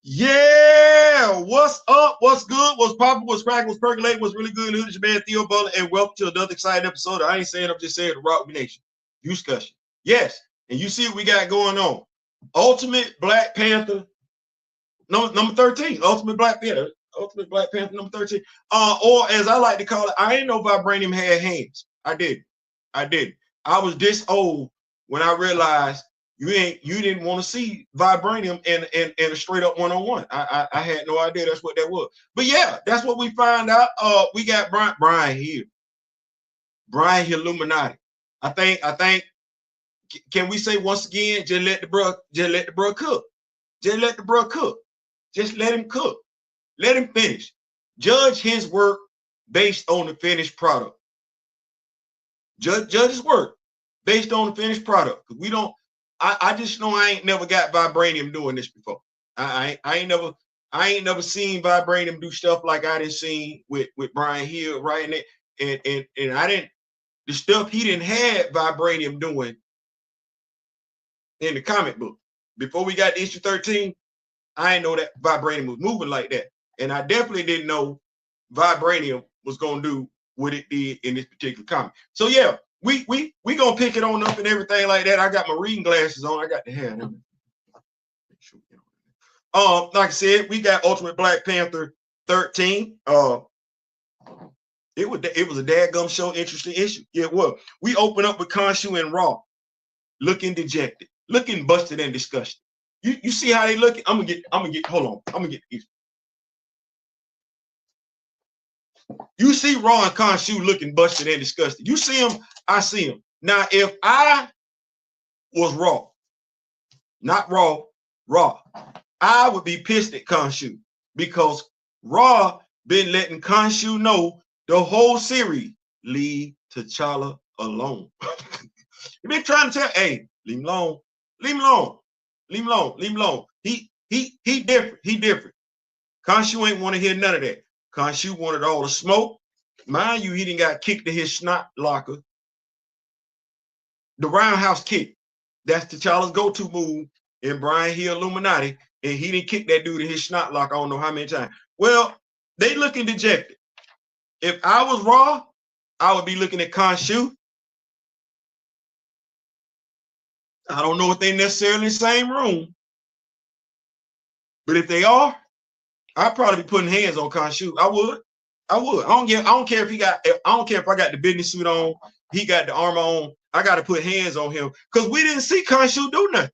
Yeah, what's up? What's good? What's popping? What's cracking? What's percolating? What's really good? It's your man Theo Butler, and welcome to another exciting episode. I ain't saying, I'm just saying the Rock Nation discussion. Yes, and you see what we got going on. Ultimate Black Panther, number 13. Ultimate Black Panther. Ultimate Black Panther number 13. Or as I like to call it, I ain't know Vibranium had hands. I did. I did. I was this old when I realized you didn't want to see Vibranium in a straight up one-on-one. I had no idea that's what that was. But yeah, that's what we find out. We got Brian here. Brian here, Illuminati. I think can we say once again, just let the bro cook. Just let the bro cook. Just let him cook. Let him finish. Judge his work based on the finished product. Judge his work based on the finished product. We don't. I just know I ain't never got Vibranium doing this before. I ain't never seen Vibranium do stuff like I didn't seen with Brian Hill writing it, and I didn't the stuff he didn't have Vibranium doing in the comic book before we got to issue 13. I didn't know that Vibranium was moving like that, and I definitely didn't know Vibranium was gonna do what it did in this particular comic. So yeah. We gonna pick it on up and everything like that. I got my reading glasses on. I got the hair. Like I said, we got Ultimate Black Panther 13. It was a dadgum show, interesting issue. Yeah, it was. We open up with Khonshu and Raw, looking dejected, looking busted and disgusted. You see how they looking? I'm gonna get. Hold on. I'm gonna get these. You see Raw and Khonshu looking busted and disgusted. You see him, I see him. Now, if I was Raw, not Raw, I would be pissed at Khonshu because Raw been letting Khonshu know the whole series, leave T'Challa alone. You've been trying to tell, hey, leave him alone, leave him alone, leave him alone, leave him alone. He different. He different. Khonshu ain't want to hear none of that. Khonshu wanted all the smoke. Mind you, he didn't got kicked to his snot locker. The roundhouse kick. That's T'Challa's go-to move in Brian Hill Illuminati. And he didn't kick that dude in his snot locker I don't know how many times. Well, they looking dejected. If I was Raw, I would be looking at Khonshu. I don't know if they necessarily in the same room. But if they are, I'd probably be putting hands on Khonshu. I would. I don't care if he got. I don't care if I got the business suit on. He got the armor on. I got to put hands on him because we didn't see Khonshu do nothing.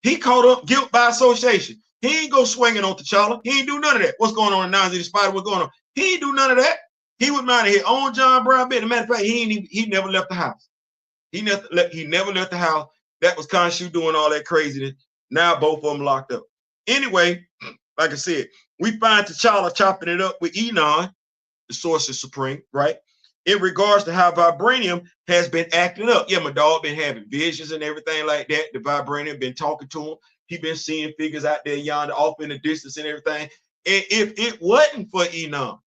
He caught up guilt by association. He ain't go swinging on T'Challa. He ain't do none of that. What's going on in Nazi the Spider? What's going on? He ain't do none of that. He was minding his own John Brown bit. As a matter of fact, he never left the house. He never left the house. That was Khonshu doing all that craziness. Now both of them locked up. Anyway, like I said, we find T'Challa chopping it up with Enon, the Sorcerer Supreme, right? In regards to how Vibranium has been acting up. Yeah, my dog been having visions and everything like that. The Vibranium been talking to him. He been seeing figures out there yonder off in the distance and everything. And if it wasn't for Enon,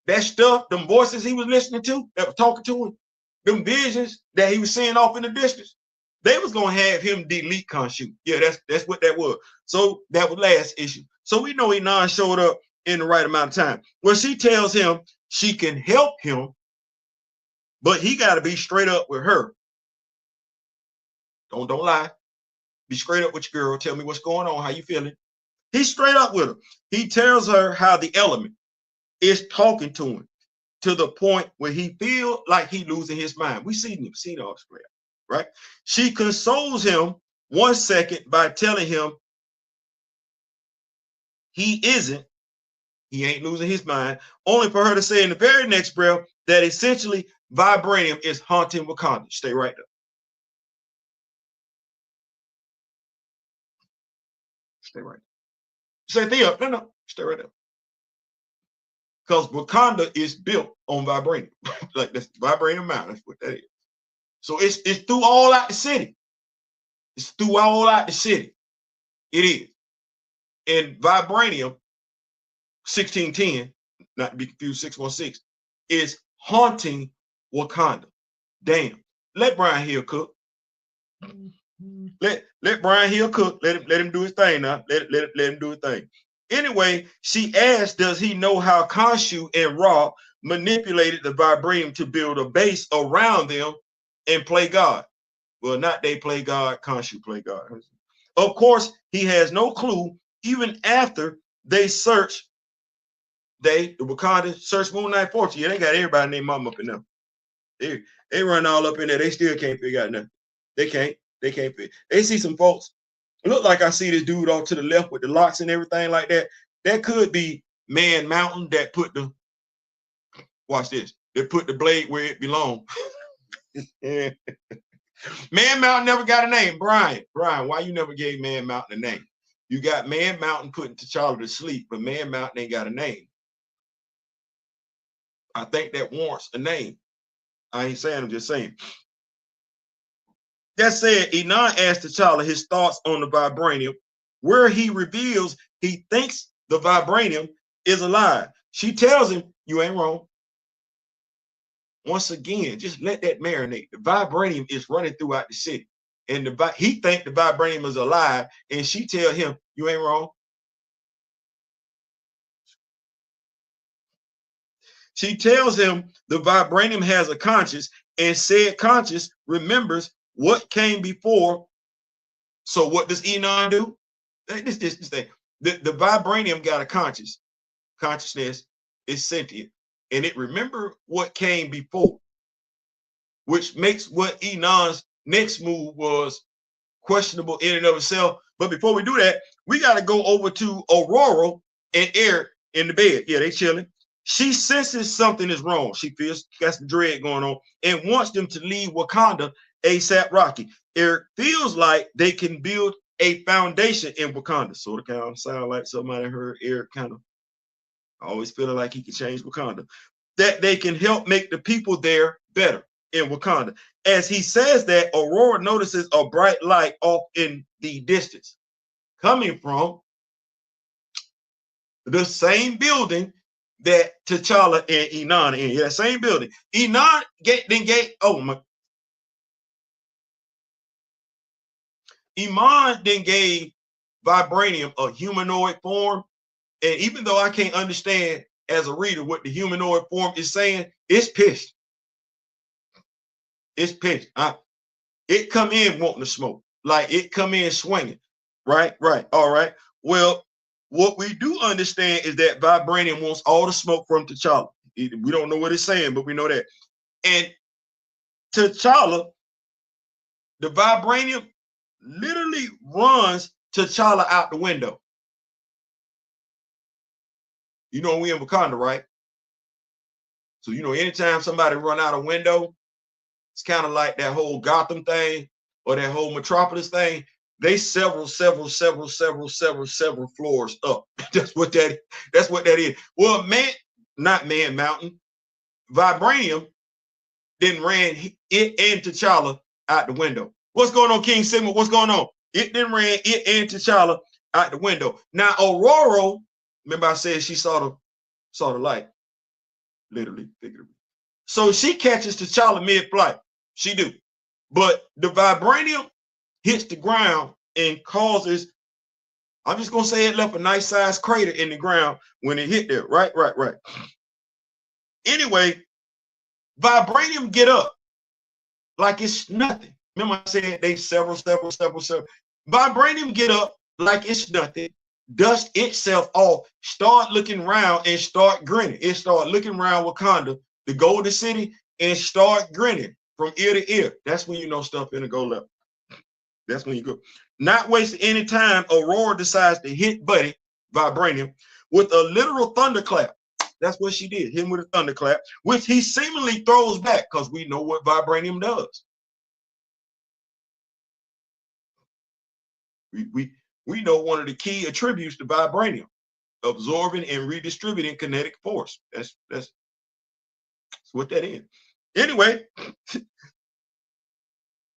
that stuff, them voices he was listening to that was talking to him, them visions that he was seeing off in the distance, they was gonna have him delete Khonshu. Yeah, that's what that was. So that was last issue. So we know Enon showed up in the right amount of time. Well, she tells him she can help him, but he got to be straight up with her. Don't lie. Be straight up with your girl. Tell me what's going on. How you feeling? He's straight up with her. He tells her how the element is talking to him to the point where he feel like he losing his mind. We seen all this, right? She consoles him 1 second by telling him he ain't losing his mind, only for her to say in the very next breath that essentially Vibranium is haunting Wakanda. Stay right there. Stay right there. Say Theo, no, stay right there. Because Wakanda is built on Vibranium. Like that's Vibranium Mountain, that's what that is. So it's through all out the city. It's through all out the city. It is. And Vibranium 1610, not to be confused, 616, is haunting Wakanda. Damn. Let Brian Hill cook. Let Brian Hill cook. Let him do his thing now. Let him do his thing. Anyway, she asked, does he know how Khonshu and Ra manipulated the vibranium to build a base around them and play God? Well, not they play God, Khonshu play God. Of course, he has no clue, even after they search, the Wakanda search Moon Knight Fortune. Yeah, they got everybody named Mama up in them. They run all up in there. They still can't figure out nothing. They can't figure. They see some folks. It look like I see this dude off to the left with the locks and everything like that. That could be Man Mountain that put the, watch this, they put the blade where it belongs. Yeah. Man Mountain never got a name. Brian, why you never gave Man Mountain a name? You got Man Mountain putting T'Challa to sleep, but Man Mountain ain't got a name. I think that warrants a name. I ain't saying, I'm just saying. That said, Enon asked T'Challa his thoughts on the vibranium, where he reveals he thinks the vibranium is alive. She tells him, you ain't wrong. Once again, just let that marinate. The vibranium is running throughout the city. And he think the vibranium is alive, and she tell him, you ain't wrong. She tells him the vibranium has a conscience, and said conscience remembers what came before. So what does Enon do? This thing. The vibranium got a consciousness is sentient, and it remember what came before, which makes what Enon's next move was questionable in and of itself. But before we do that, we got to go over to Aurora and Eric in the bed. Yeah, they chilling. She senses something is wrong. She feels got some dread going on and wants them to leave Wakanda ASAP Rocky. Eric feels like they can build a foundation in Wakanda. Sort of kind of sound like somebody heard Eric kind of always feeling like he can change Wakanda. That they can help make the people there better in Wakanda. As he says that, Aurora notices a bright light off in the distance, coming from the same building that T'Challa and Enon in. Yeah, same building. Enon Iman then gave vibranium a humanoid form. And even though I can't understand as a reader what the humanoid form is saying, it's pissed. It's pissed. It come in wanting to smoke. Like it come in swinging. Right. All right. Well, what we do understand is that vibranium wants all the smoke from T'Challa. We don't know what it's saying, but we know that. And T'Challa, the vibranium literally runs T'Challa out the window. You know, we in Wakanda, right? So, you know, anytime somebody run out a window, it's kind of like that whole Gotham thing or that whole Metropolis thing. They several floors up. That's what that is. Well, not Man Mountain. Vibranium then ran it and T'Challa out the window. What's going on, King Sigma? What's going on? It then ran it and T'Challa out the window. Now, Aurora, remember I said she saw the light, literally, figuratively. So she catches T'Challa mid-flight. She do. But the vibranium hits the ground and causes, I'm just going to say it left a nice sized crater in the ground when it hit there. Right. Anyway, vibranium get up like it's nothing. Remember I said they several. Vibranium get up like it's nothing, dust itself off, start looking around and start grinning. It start looking around Wakanda, the Golden City, and start grinning from ear to ear. That's when you know stuff in the go left. That's when you go. Not wasting any time, Aurora decides to hit Buddy, Vibranium, with a literal thunderclap. That's what she did, hit him with a thunderclap, which he seemingly throws back because we know what Vibranium does. We know one of the key attributes to Vibranium, absorbing and redistributing kinetic force. That's what that is. Anyway,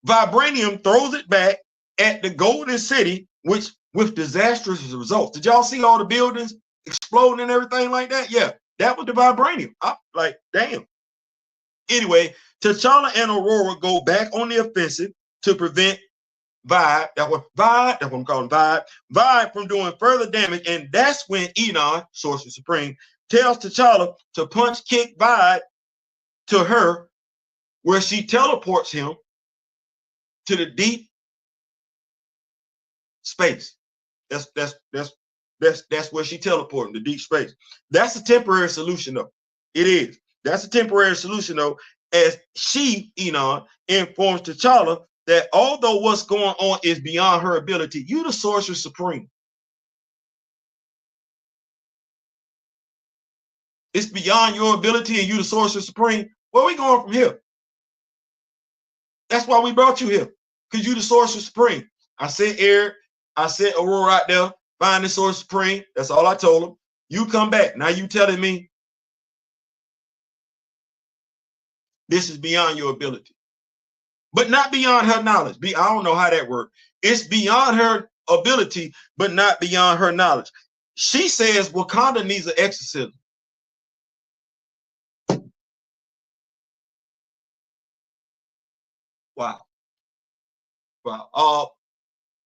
Vibranium throws it back at the Golden City, which with disastrous results. Did y'all see all the buildings exploding and everything like that? Yeah, that was the Vibranium. I'm like, damn. Anyway, T'Challa and Aurora go back on the offensive to prevent Vibe, that's what I'm calling Vibe from doing further damage. And that's when Enon, Sorcerer Supreme, tells T'Challa to punch kick Vibe to her, where she teleports him to the deep space. That's where she teleports him, the deep space. That's a temporary solution, though. It is. That's a temporary solution, though, as she, Enon, informs T'Challa that although what's going on is beyond her ability, you the Sorcerer Supreme. It's beyond your ability and you the Sorcerer Supreme. Where are we going from here? That's why we brought you here, because you the Sorcerer Supreme. I sent Eric, I sent Aurora out there, find the Sorcerer Supreme. That's all I told him. You come back. Now you telling me this is beyond your ability, but not beyond her knowledge. I don't know how that works. It's beyond her ability, but not beyond her knowledge. She says Wakanda needs an exorcism. Wow. Wow.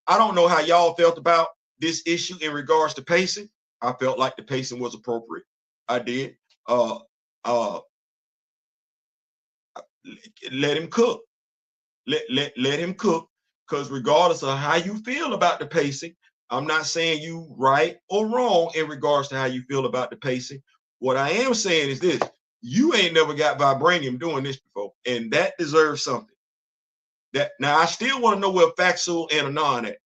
I don't know how y'all felt about this issue in regards to pacing. I felt like the pacing was appropriate. I did. Let him cook. Let him cook, because regardless of how you feel about the pacing, I'm not saying you right or wrong in regards to how you feel about the pacing. What I am saying is this: you ain't never got Vibranium doing this before, and that deserves something. That now I still want to know where Factual and Anon at.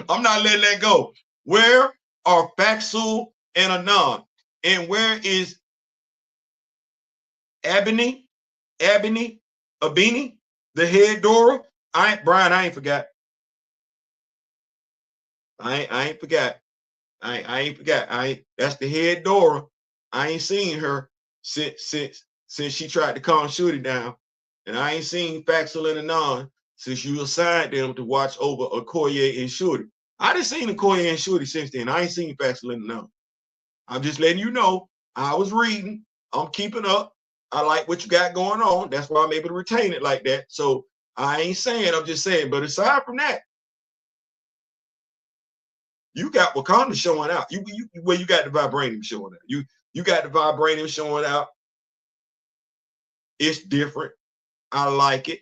I'm not letting that go. Where are Factual and Anon? And where is Abini, the head Dora? Brian, I ain't forgot. I ain't forgot. I ain't forgot. That's the head Dora. I ain't seen her since she tried to calm Shooty down. And I ain't seen Factual and Anon since you assigned them to watch over Okoye and Shooty. I done seen Okoye and Shooty since then. I ain't seen Factual and Anon. I'm just letting you know. I was reading. I'm keeping up. I like what you got going on. That's why I'm able to retain it like that. So I ain't saying, I'm just saying. But aside from that, you got Wakanda showing out. You got the Vibranium showing out. You got the Vibranium showing out. It's different. I like it.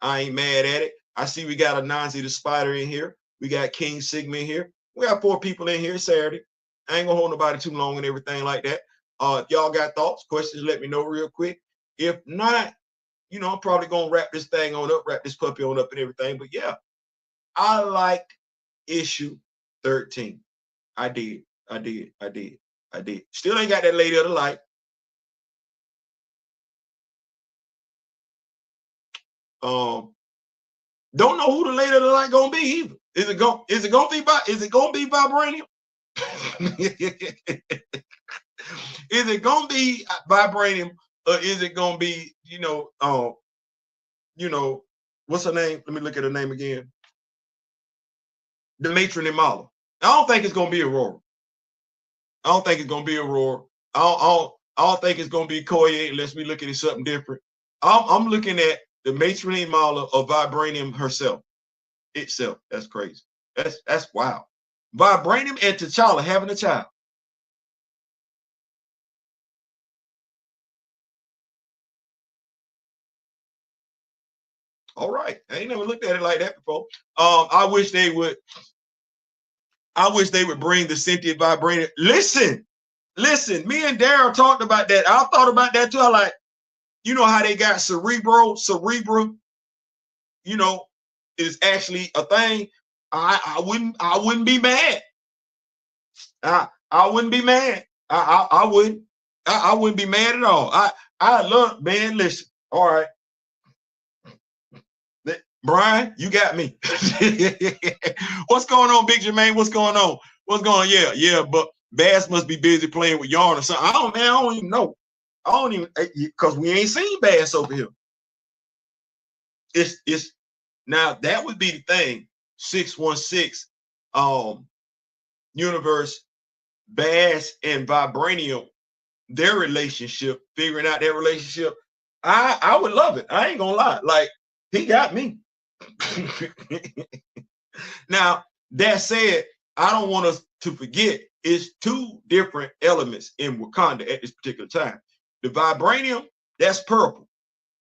I ain't mad at it. I see we got Anansi the Spider in here. We got King Sigma in here. We got 4 people in here Saturday. I ain't gonna hold nobody too long and everything like that. Y'all got thoughts, questions, let me know real quick. If not, I'm probably gonna wrap this thing on up, wrap this puppy on up and everything. But yeah, I like issue 13. I did. Still ain't got that Lady of the Light. Don't know who the Lady of the Light gonna be either. Is it gonna be Vibranium? Is it gonna be Vibranium, or is it gonna be, what's her name? Let me look at her name again. The matron in Mala. I don't think it's gonna be Aurora. I don't think it's gonna be Aurora. I don't think it's gonna be Koye unless we look at it something different. I'm looking at the matron in Mala of Vibranium herself. Itself. That's crazy. That's wild. Vibranium and T'Challa having a child. All right. I ain't never looked at it like that before. I wish they would bring the sentient Vibranium. Listen, me and Daryl talked about that. I thought about that too. I like, how they got cerebral, is actually a thing. I wouldn't be mad. I wouldn't be mad. I wouldn't be mad at all. I love, man, listen. All right. Brian, you got me. What's going on, Big Jermaine? What's going on? Yeah, but Bass must be busy playing with yarn or something. I don't even know. I don't even, because we ain't seen Bass over here. It's now that would be the thing. 616 universe, Bass and Vibranium, their relationship, figuring out their relationship. I would love it. I ain't gonna lie. Like, he got me. Now, that said, I don't want us to forget it's two different elements in Wakanda at this particular time. The vibranium, that's purple.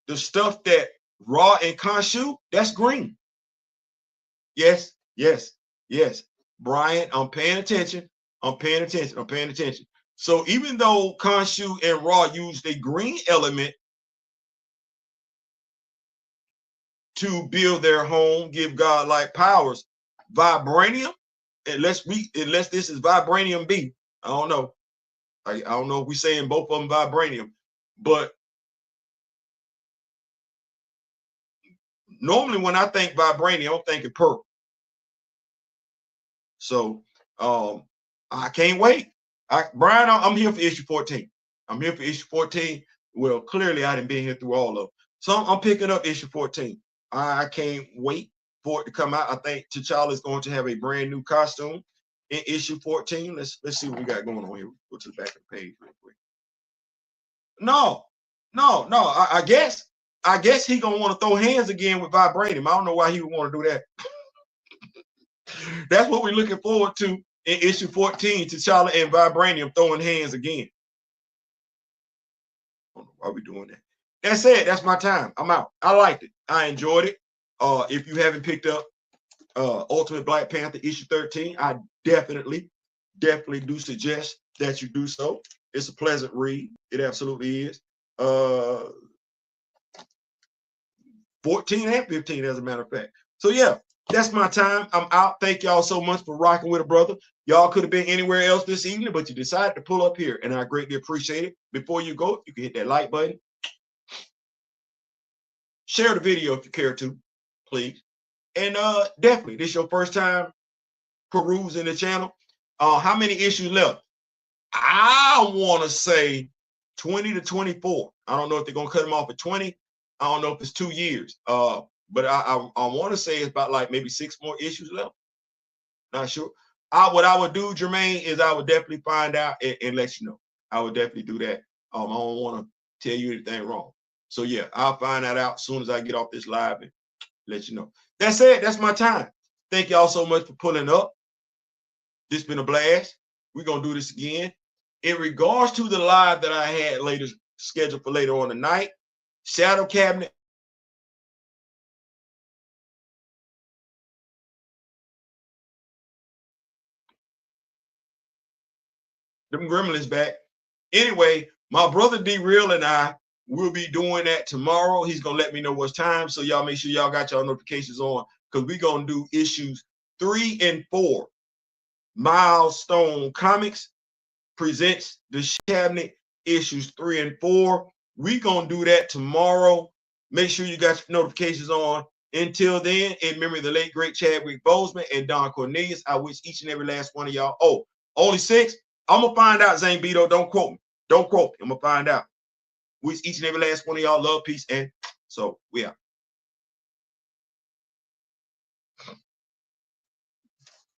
The stuff that Raw and Khonshu, that's green. Yes, yes, yes. Brian, I'm paying attention. I'm paying attention. I'm paying attention. So even though Khonshu and Raw used a green element to build their home, give godlike powers, vibranium, unless this is vibranium B, I don't know. I don't know if we're saying both of them vibranium, but normally when I think vibranium, I'm thinking purple. So I can't wait. Brian, I'm here for issue 14. I'm here for issue 14. Well, clearly I didn't been here through all of them. So I'm picking up issue 14. I can't wait for it to come out. I think T'Challa is going to have a brand new costume in issue 14. Let's see what we got going on here. Go to the back of the page real quick. No. I guess he gonna want to throw hands again with vibranium. I don't know why he would want to do that. That's what we're looking forward to in issue 14. T'Challa and vibranium throwing hands again. I don't know why we're doing that. That's it. That's my time. I'm out. I liked it. I enjoyed it. If you haven't picked up Ultimate Black Panther issue 13, I definitely do suggest that you do so. It's a pleasant read. It absolutely is. 14 and 15, as a matter of fact. So yeah, that's my time. I'm out. Thank y'all so much for rocking with a brother. Y'all could have been anywhere else this evening, but you decided to pull up here, and I greatly appreciate it. Before you go, you can hit that like button. Share the video if you care to, please. And definitely, this is your first time perusing the channel. How many issues left? I want to say 20 to 24. I don't know if they're gonna cut them off at 20. I don't know if it's 2 years. But I want to say it's about like maybe 6 more issues left. Not sure. What I would do, Jermaine, is I would definitely find out and let you know. I would definitely do that. I don't want to tell you anything wrong. So yeah, I'll find that out as soon as I get off this live and let you know. That's it. That's my time. Thank y'all so much for pulling up. This has been a blast. We're gonna do this again. In regards to the live that I had later scheduled for later on tonight, Shadow Cabinet. Them gremlins back. Anyway, my brother D-Real and I will be doing that tomorrow. He's gonna let me know what's time. So y'all make sure y'all got y'all notifications on, because we're gonna do issues 3 and 4. Milestone Comics presents the Cabinet issues 3 and 4. We're gonna do that tomorrow. Make sure you got your notifications on. Until then, in memory of the late great Chadwick Boseman and Don Cornelius, I wish each and every last one of y'all. Oh, only 6. I'm gonna find out, Zane Beto. Don't quote me. Don't quote me. I'm gonna find out. Wish each and every last one of y'all love, peace, and so we out.